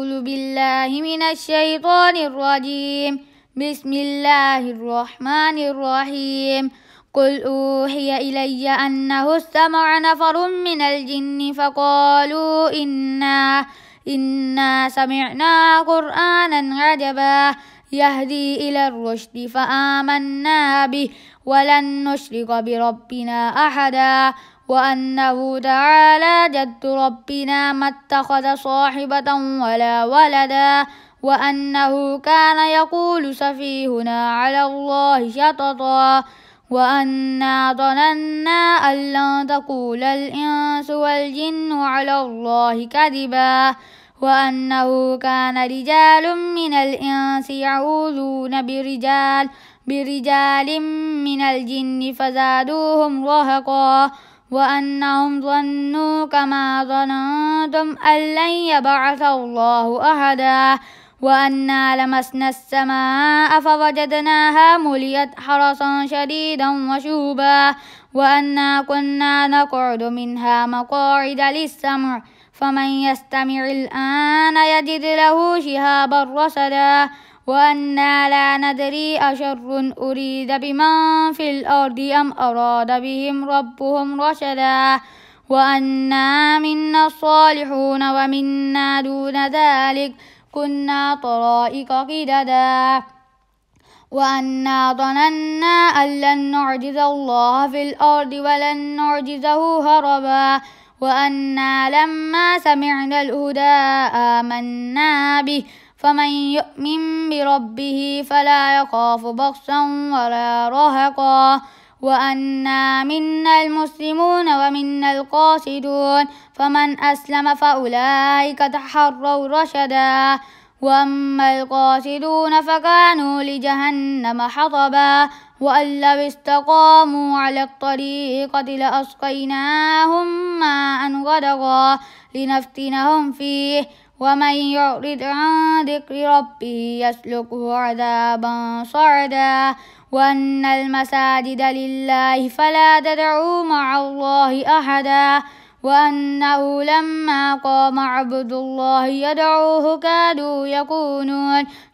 أعوذ بالله من الشيطان الرجيم. بسم الله الرحمن الرحيم. قل أوحي إلي أنه استمع نفر من الجن فقالوا إنا سمعنا قرآنا عجبا يهدي إلى الرشد فآمنا به ولن نشرك بربنا أحدا وأنه تعالى جد ربنا ما اتخذ صاحبة ولا ولدا وأنه كان يقول سفيهنا على الله شططا وأنا ظننا أن لن تقول الإنس والجن على الله كذبا وأنه كان رجال من الإنس يعوذون برجال من الجن فزادوهم رهقا وأنهم ظنوا كما ظننتم أن لن يبعث الله أحدا وأنا لمسنا السماء فوجدناها مليت حرسا شديدا وشوبا وأنا كنا نقعد منها مقاعد للسمع فمن يستمع الآن يجد له شهابا رصدا وأنا لا ندري أشر أريد بمن في الأرض أم أراد بهم ربهم رشدا وأنا منا الصالحون ومنا دون ذلك كنا طرائق قددا وأنا ظننا أن لن نعجز الله في الأرض ولن نعجزه هربا وأنا لما سمعنا الهدى آمنا به فمن يؤمن بربه فلا يخاف بخسا ولا رهقا وأنا منا المسلمون ومنا القاسطون فمن أسلم فأولئك تحروا رشدا وأما القاسطون فكانوا لجهنم حطبا وأن لو استقاموا على الطريقة لأسقيناهم ماء غدقا لنفتنهم فيه ومن يعرض عن ذكر ربه يسلكه عذابا صعدا وأن المساجد لله فلا تدعوا مع الله أحدا وأنه لما قام عبد الله يدعوه كادوا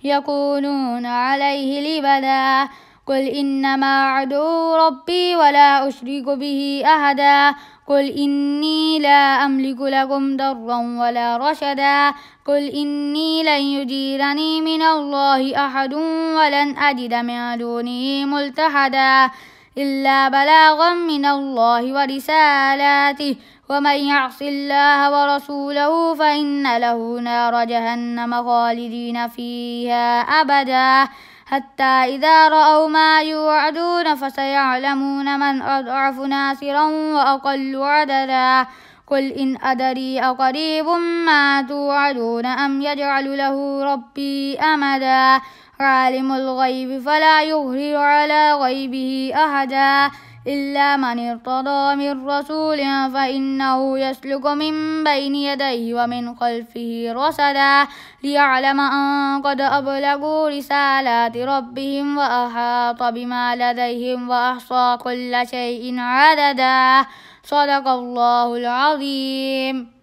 يكونون عليه لبدا قل إنما أدعو ربي ولا أشرك به أحدا قل إني لا أملك لكم ضرا ولا رشدا قل إني لن يجيرني من الله أحد ولن أجد من دونه ملتحدا إلا بلاغا من الله ورسالاته ومن يعص الله ورسوله فإن له نار جهنم خالدين فيها أبدا حتى إذا رأوا ما يوعدون فسيعلمون من أضعف ناصرا وأقل عددا قل إن أدري أقريب ما توعدون أم يجعل له ربي أمدا عالم الغيب فلا يظهر على غيبه أحدا إلا من ارتضى من رسول فإنه يسلك من بين يديه ومن خلفه رصدا ليعلم أن قد أبلغوا رسالات ربهم وأحاط بما لديهم وأحصى كل شيء عددا صدق الله العظيم.